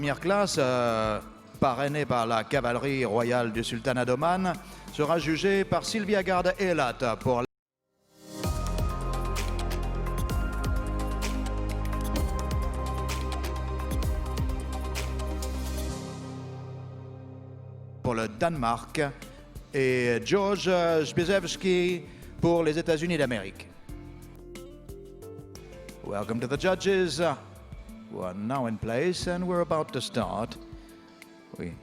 Première classe, parrainé par la cavalerie royale du sultanat d'Oman, sera jugé par Sylvia Garde Elat pour le Danemark et George Zbyszewski pour les États-Unis d'Amérique. Welcome to the judges. We are now in place and we're about to start. Oui.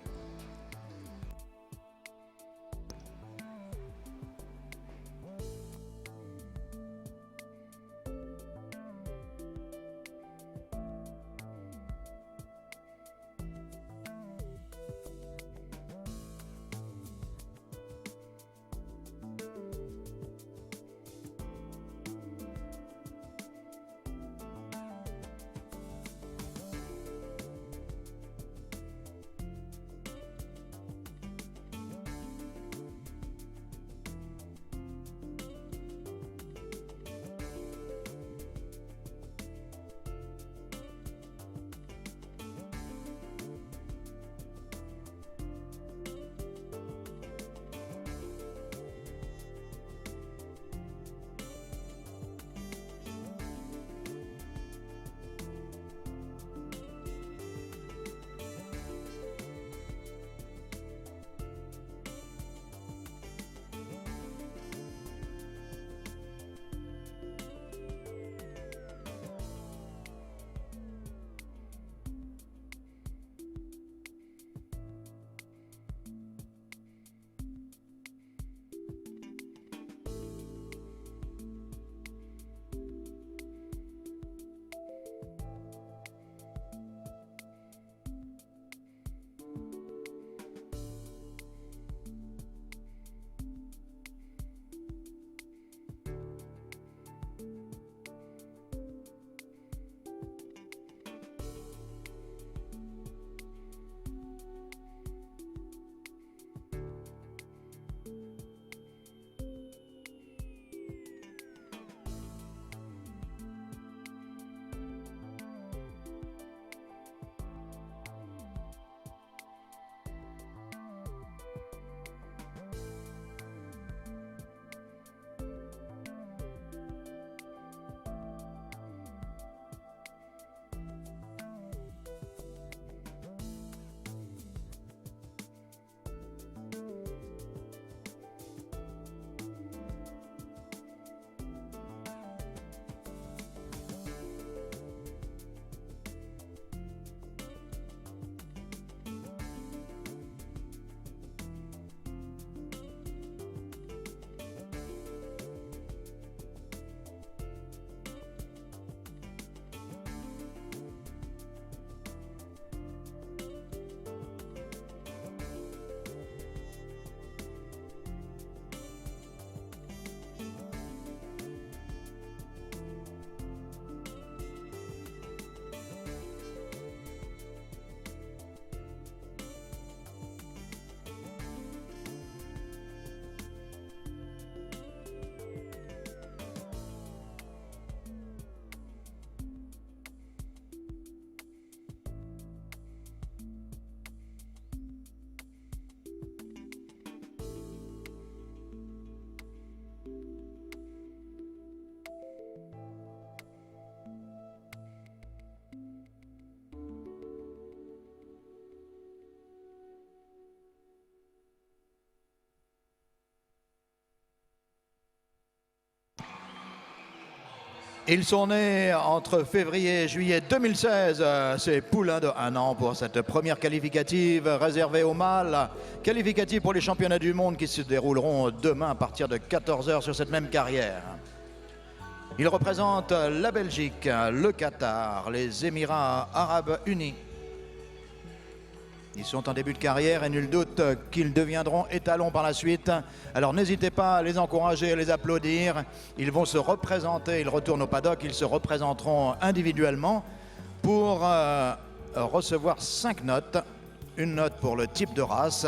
Ils sont nés entre février et juillet 2016. C'est poulain de 1 an pour cette première qualificative réservée aux mâles. Qualificative pour les championnats du monde qui se dérouleront demain à partir de 14 h sur cette même carrière. Ils représentent la Belgique, le Qatar, les Émirats Arabes Unis. Ils sont en début de carrière et nul doute qu'ils deviendront étalons par la suite. Alors n'hésitez pas à les encourager, à les applaudir. Ils vont se représenter, ils retournent au paddock, ils se représenteront individuellement pour recevoir 5 notes. Une note pour le type de race,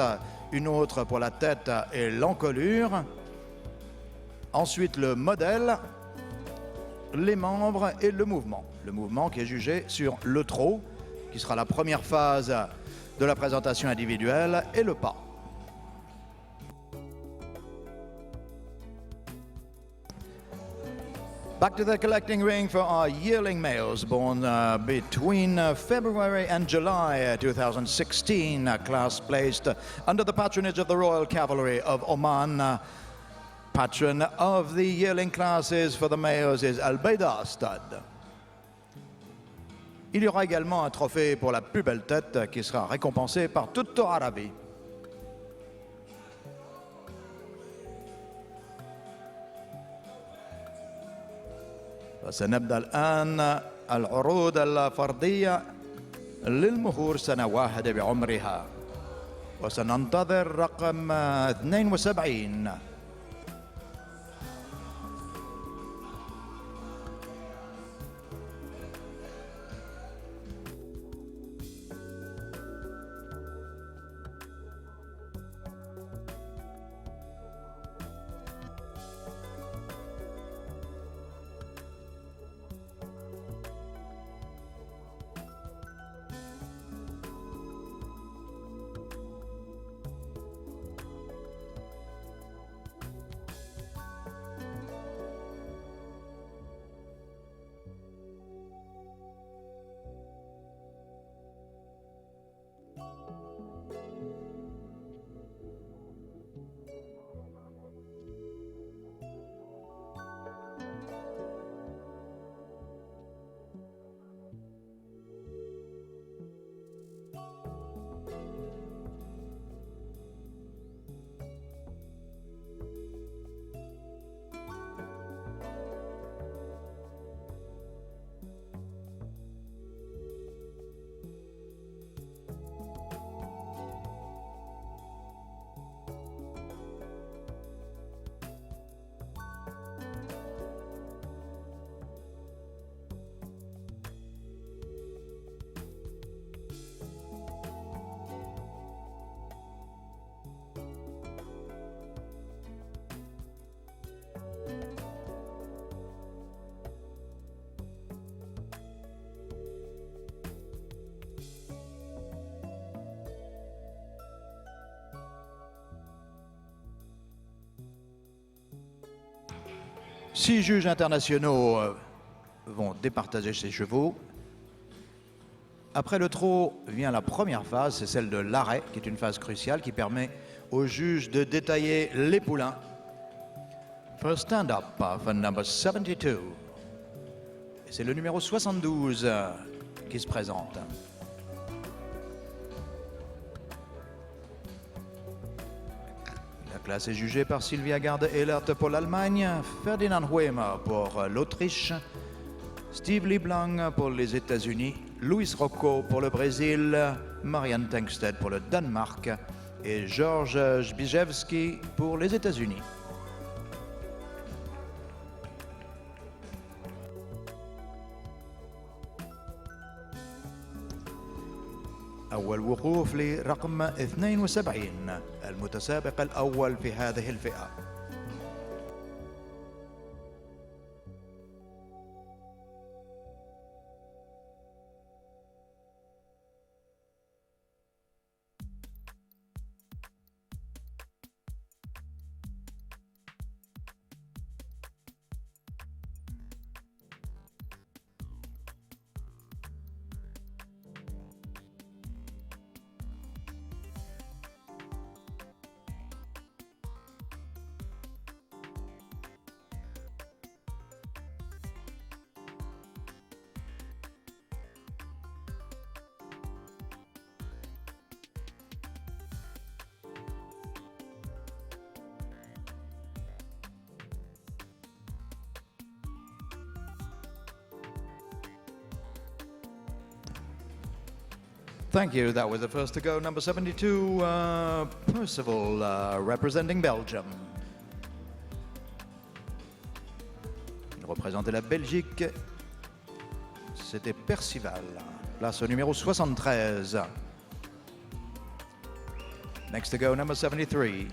une autre pour la tête et l'encolure. Ensuite le modèle, les membres et le mouvement. Le mouvement qui est jugé sur le trot, qui sera la première phase de la présentation individuelle, et le pas. Back to the collecting ring for our yearling males born between February and July 2016, class placed under the patronage of the Royal Cavalry of Oman. Patron of the yearling classes for the males is Al Bayda Stud. Il y aura également un trophée pour la plus belle tête qui sera récompensé par toute Arabie. وسنبدأ الآن العروض الفردية للمهور سنة واحدة بعمرها، وسننتظر رقم 72. Six juges internationaux vont départager ces chevaux. Après le trot vient la première phase, c'est celle de l'arrêt, qui est une phase cruciale qui permet aux juges de détailler les poulains. First stand up for number 72. Et c'est le numéro 72 qui se présente. La classe est jugée par Sylvia Garde-Ehlert pour l'Allemagne, Ferdinand Huemer pour l'Autriche, Steve Lieblang pour les États-Unis, Luis Rocco pour le Brésil, Marianne Tengsted pour le Danemark et Georges Zbigniewski pour les États-Unis. أول وقوف لرقم 72 المتسابق الأول في هذه الفئة. Thank you. That was the first to go, number 72, Percival, representing Belgium. Il représentait la Belgique. C'était Percival, place au numéro 73. Next to go, number 73.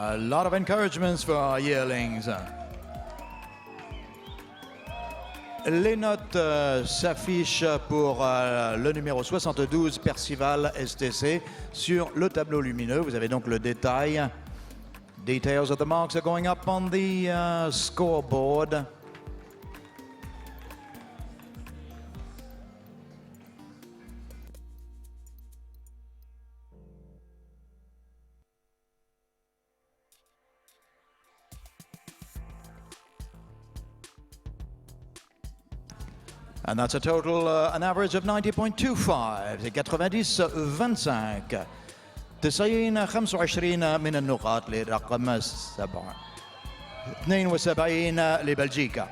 A lot of encouragements for our yearlings. Les notes s'affichent pour le numéro 72, Percival STC, sur le tableau lumineux. Vous avez donc le détail. Details of the marks are going up on the scoreboard. And that's a total, an average of 90.25. C'est 90-25. 90-25 من النقاط لرقم 7. 72 لبلجيكا.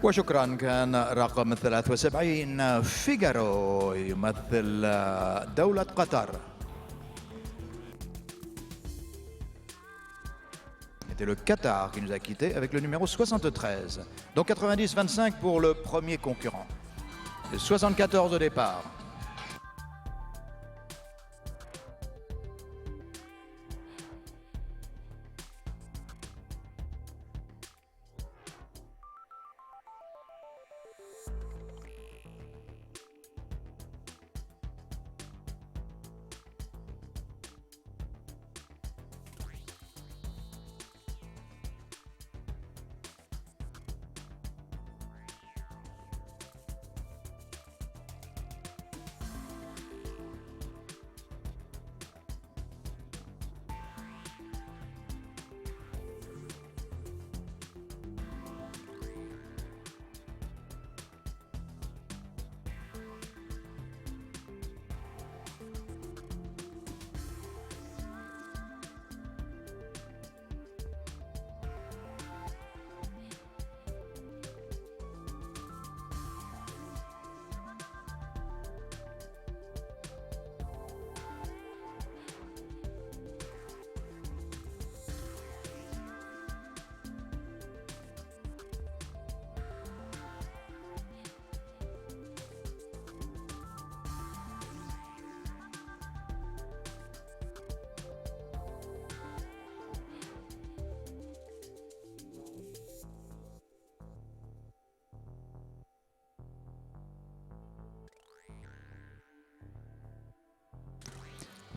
وشكرا. كان رقم 73 فيغارو يمثل دولة قطر. C'était le Qatar qui nous a quittés avec le numéro 73. Donc 90-25 pour le premier concurrent. Et 74 au départ.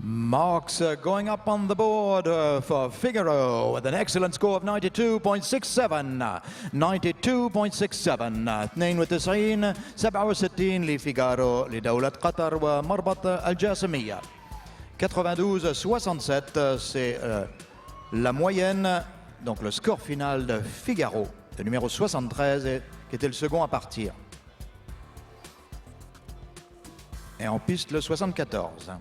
Marks going up on the board for Figaro with an excellent score of 92.67. 92.67. 92 67 لفيغارو لدولة قطر ومربط الجاسمية. 92-67, c'est la moyenne, donc le score final de Figaro, le numéro 73, qui était le second à partir. Et en piste, le 74.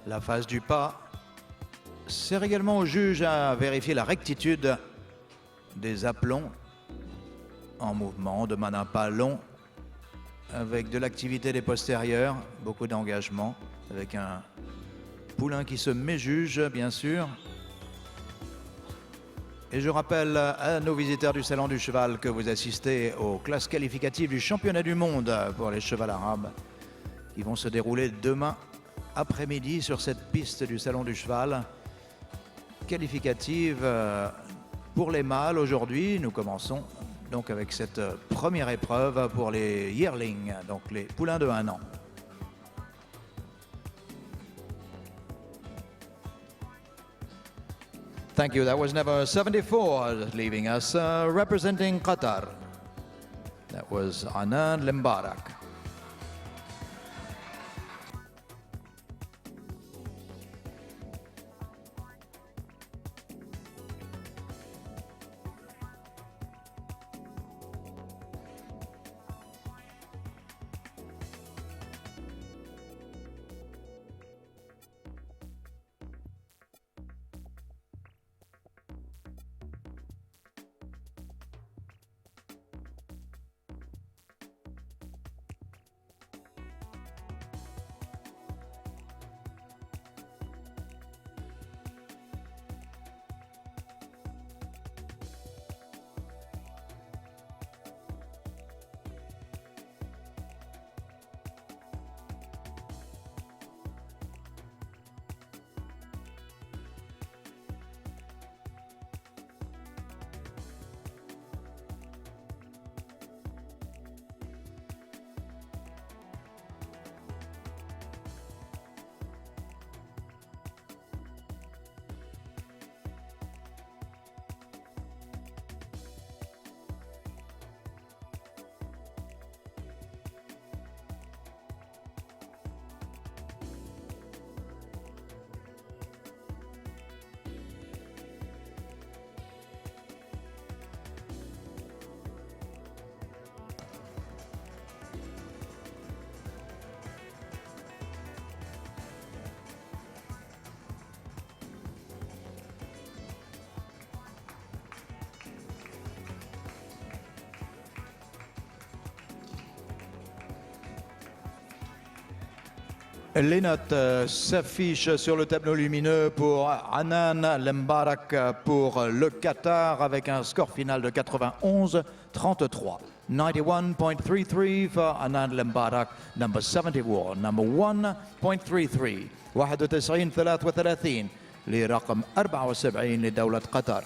La phase du pas sert également au juge à vérifier la rectitude des aplombs en mouvement. On demande un pas long avec de l'activité des postérieurs, beaucoup d'engagement. avec un poulain qui se méjuge, bien sûr. Et je rappelle à nos visiteurs du Salon du Cheval que vous assistez aux classes qualificatives du championnat du monde pour les chevals arabes qui vont se dérouler demain après-midi sur cette piste du Salon du Cheval. Qualificative pour les mâles aujourd'hui. Nous commençons donc avec cette première épreuve pour les yearlings, donc les poulains de 1 an. Thank you. That was number 74 leaving us, representing Qatar. That was Anand Lembarak. Les notes s'affichent sur le tableau lumineux pour Anand Lembarak pour le Qatar avec un score final de 91-33. 91.33 for Anand Lembarak, number 71, number 1.33. 91-33 لرقم 74 لدولة قطر.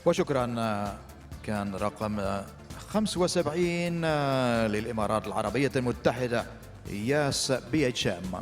وشكرا. كان رقم 75 للإمارات العربية المتحدة إياس BHM.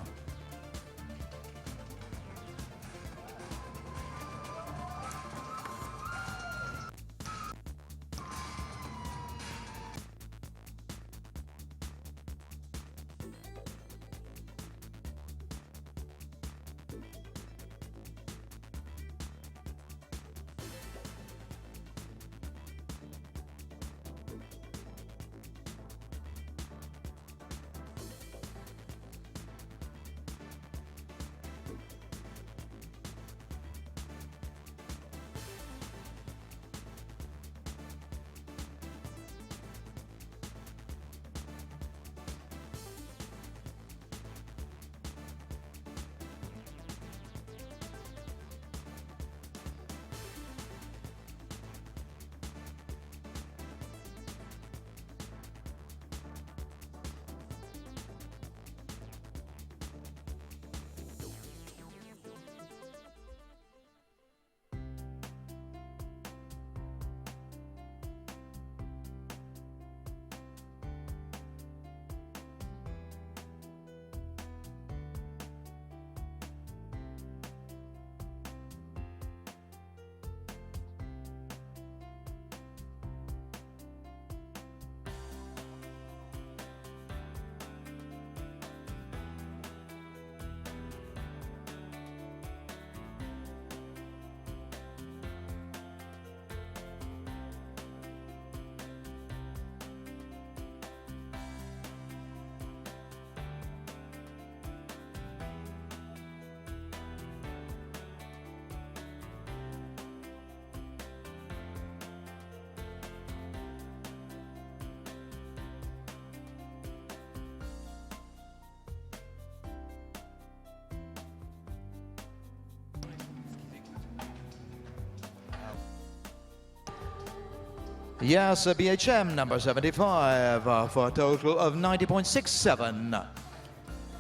Yes, BHM number 75 for a total of 90.67.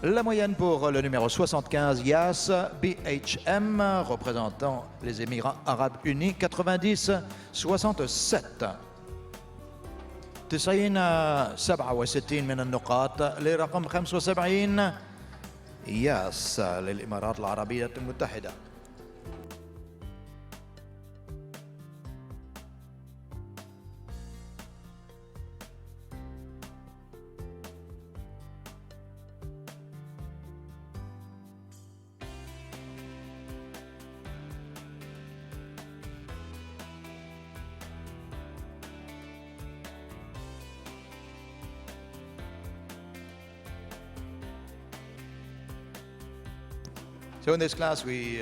La moyenne pour le numéro 75, Yas BHM, représentant les Émirats Arabes Unis, 90.67. 90.67 من النقاط لرقم 75 ياس للإمارات العربية المتحدة. So in this class we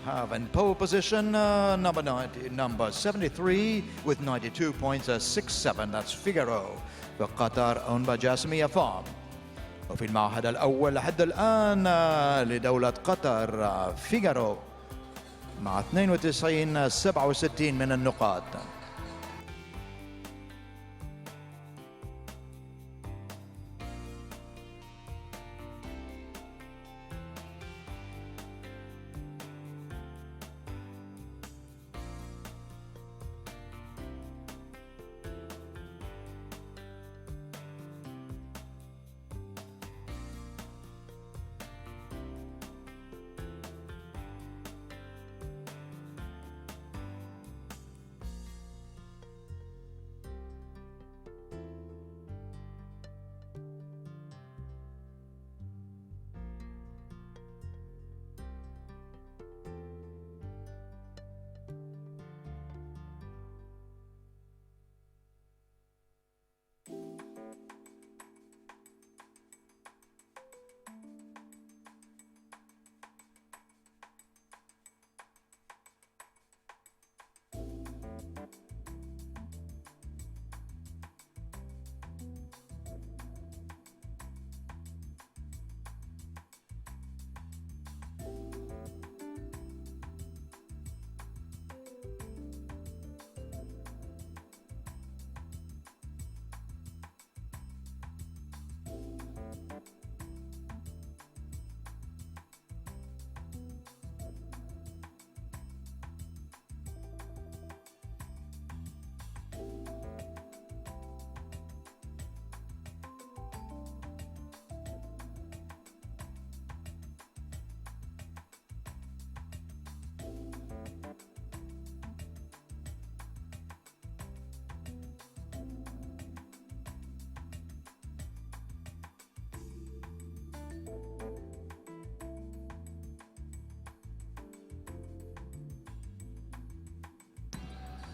have in pole position number 73 with 92.67. That's Figaro في قطر owned by Jasmia Farm. وفي المعهد الأول لحد الآن لدولة قطر فيغارو مع 92.67 من النقاط.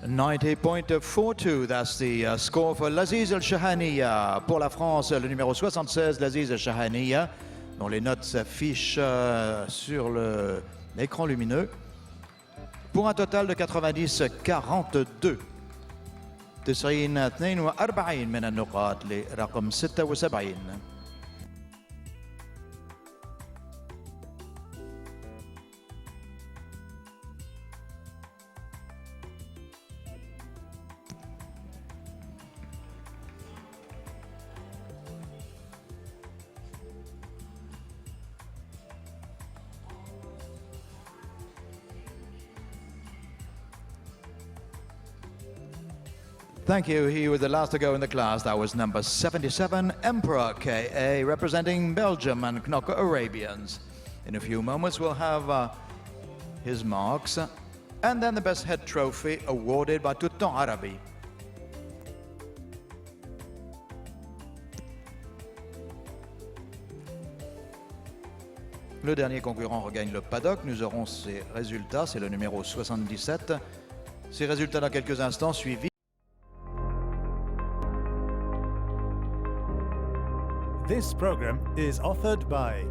.42, that's the score for Laziz El Shahaniya. Pour la France, le numéro 76, Laziz El Shahaniya, dont les notes s'affichent sur l'écran lumineux, pour un total de 90.42. 90.42 من النقاط لرقم 76. Thank you. He was the last to go in the class. That was number 77, Emperor KA, representing Belgium and Knocker Arabians. In a few moments, we'll have his marks and then the best head trophy awarded by Touton Arabi. Le dernier concurrent regagne le paddock. Nous aurons ses résultats. C'est le numéro 77. Ses résultats dans quelques instants, suivis. This program is offered by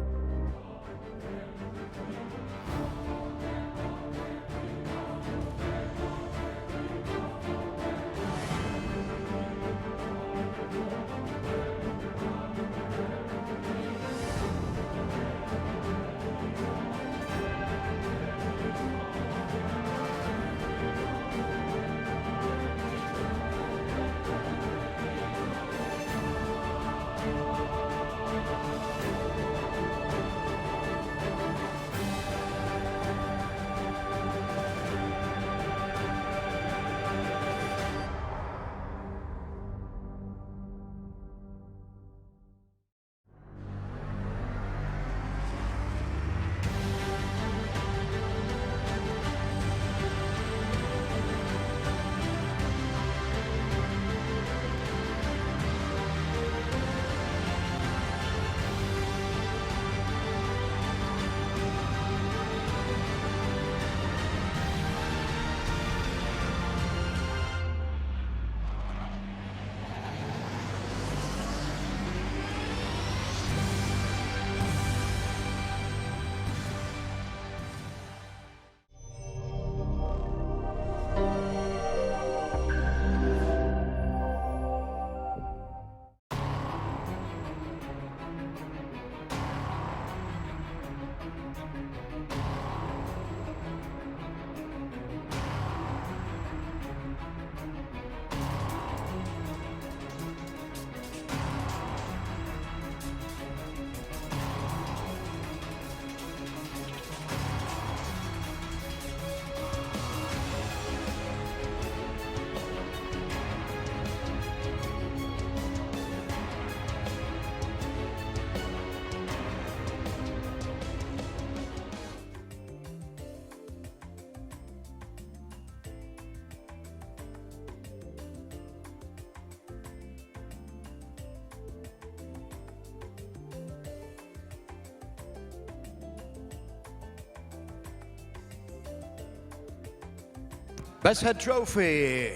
Best Head Trophy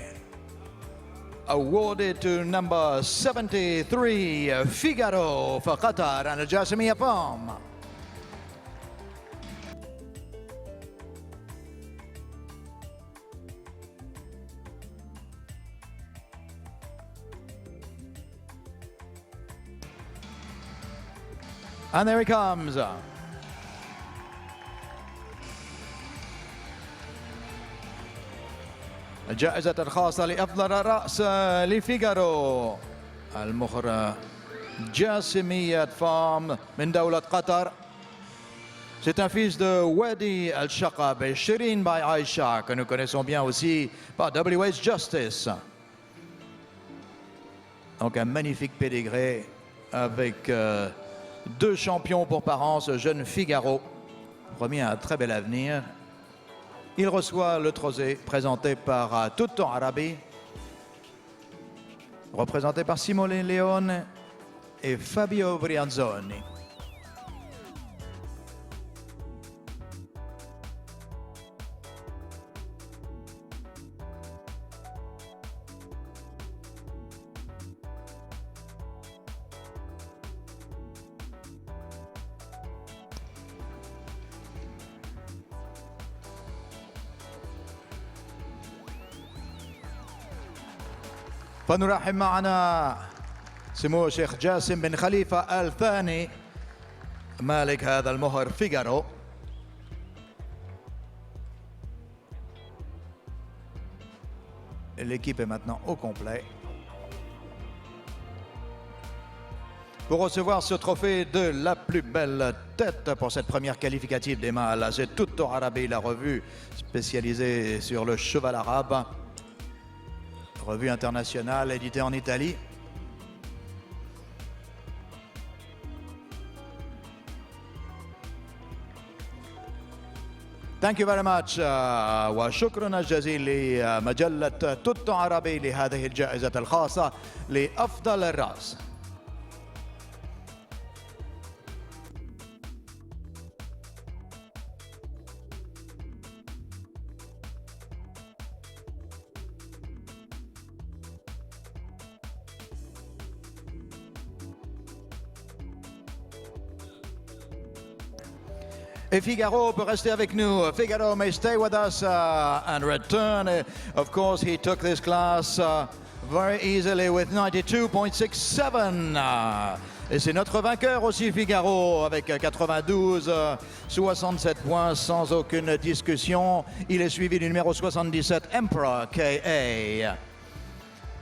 awarded to number 73, Figaro for Qatar and Jasmine Palm. And there he comes. الجائزة الخاصة لأفضل رأس لفيغارو المخرج جاسمية فام من دولة قطر. C'est un fils de Wadi Al-Shaqab et Shirin by Aisha que nous connaissons bien aussi par WH Justice. Donc un magnifique pédigré avec deux champions pour parents, ce jeune Figaro, promis un très bel avenir. Il reçoit le trophée présenté par Tutto Arabi, représenté par Simone Leone et Fabio Brianzoni. فنرحب معنا سمو الشيخ جاسم بن خليفة الثاني مالك هذا المهر فيغارو. L'équipe est maintenant au complet pour recevoir ce trophée de la plus belle tête pour cette première qualificative des mâles. C'est Tutto Arabi, la revue spécialisée sur le cheval arabe. Revue internationale éditée en Italie. Thank you very much وشكرا جزيلا لمجلة توتو عربي لهذه الجائزة الخاصة لأفضل الرأس. Et Figaro peut rester avec nous. Figaro may stay with us and return. Of course, he took this class very easily with 92.67. Et c'est notre vainqueur aussi, Figaro, avec 67 points sans aucune discussion. Il est suivi du numéro 77, Emperor K.A.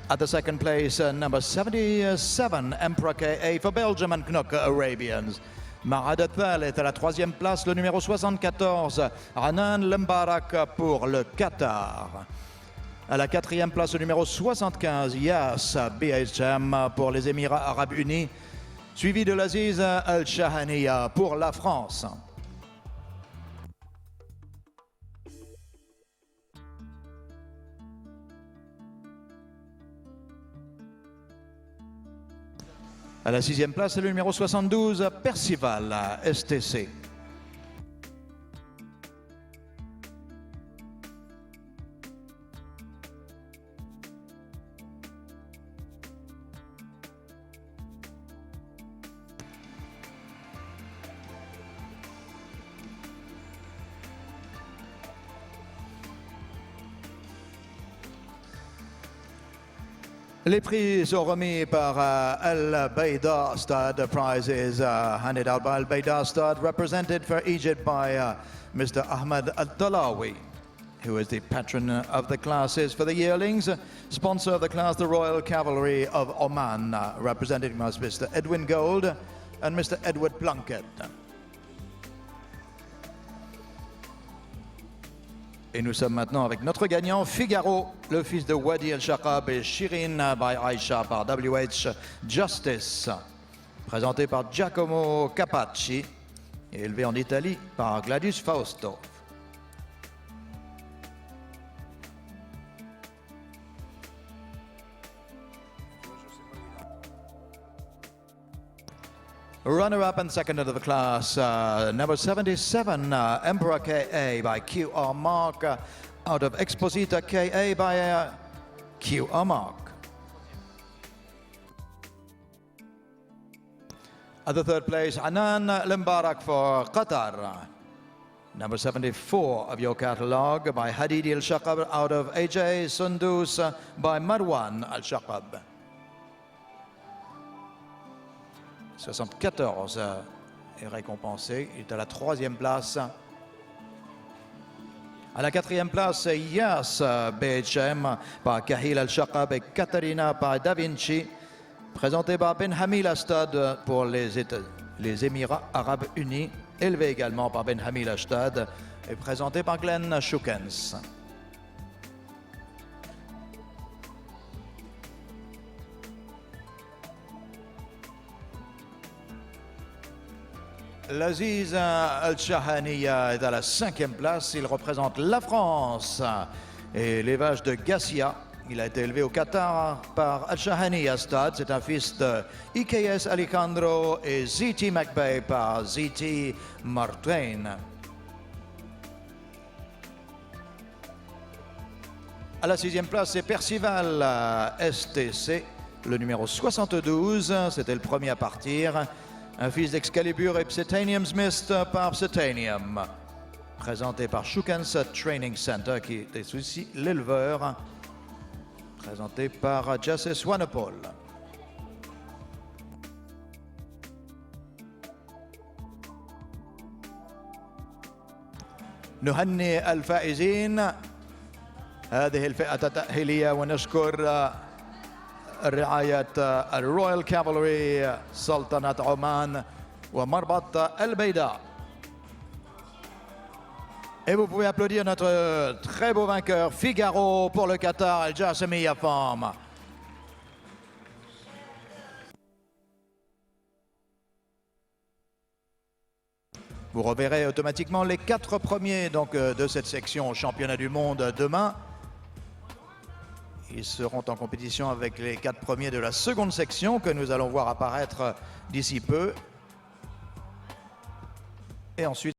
At the second place, number 77, Emperor K.A. for Belgium and Knock Arabians. Marad Thalith à la troisième place, le numéro 74, Anan Lembarak pour le Qatar. À la quatrième place, le numéro 75, Yas BHM pour les Émirats Arabes Unis, suivi de l'Aziz Al-Shahaniya pour la France. À la sixième place, c'est le numéro 72, Percival, STC. Les prix sont remis par Al-Bayda Stud. Prizes handed out by Al-Bayda Stud, represented for Egypt by Mr. Ahmed Al-Talawi, who is the patron of the classes for the yearlings. Sponsor of the class, the Royal Cavalry of Oman, represented by Mr. Edwin Gold and Mr. Edward Plunkett. Et nous sommes maintenant avec notre gagnant, Figaro, le fils de Wadi Al-Shaqab et Shirin by Aisha par WH Justice, présenté par Giacomo Capacci et élevé en Italie par Gladius Fausto. Runner-up and second of the class, number 77, Emperor K.A. by QR Mark out of Exposita KA by QR Mark. At the third place, Anan Lembarak for Qatar. Number 74 of your catalogue by Hadidi Al-Shaqab out of AJ Sundus by Marwan Al-Shaqab. 74 est récompensé. Il est à la 3e place. À la 4e place, Yas BHM par Kahil Al-Shaqab et Katarina par Da Vinci. Présenté par Ben Hamil Astad pour les Émirats Arabes Unis. Élevé également par Ben Hamil Astad et présenté par Glenn Shukens. L'Aziz Al-Shahaniya est à la 5e place. Il représente la France et l'élevage de Gassia. Il a été élevé au Qatar par Al-Shahaniya Stade. C'est un fils de IKS Alejandro et ZT McBay par ZT Martin. À la 6e place, c'est Percival STC, le numéro 72. C'était le premier à partir. Un fils d'Excalibur et Psitanium Smith par Psitanium. Présenté par Shukens Training Center, qui est aussi l'éleveur. Présenté par Jesse Swanepoel. نهنئ الفائزين. هذه الفئة التأهيلية ونشكر رعاية الرويال كافالري سلطنة عمان ومربط البيداء. Et vous pouvez applaudir notre très beau vainqueur Figaro pour le Qatar, El Jassemi Yafam. Vous reverrez automatiquement les 4 premiers donc, de cette section au championnat du monde demain. Ils seront en compétition avec les 4 premiers de la seconde section que nous allons voir apparaître d'ici peu. Et ensuite,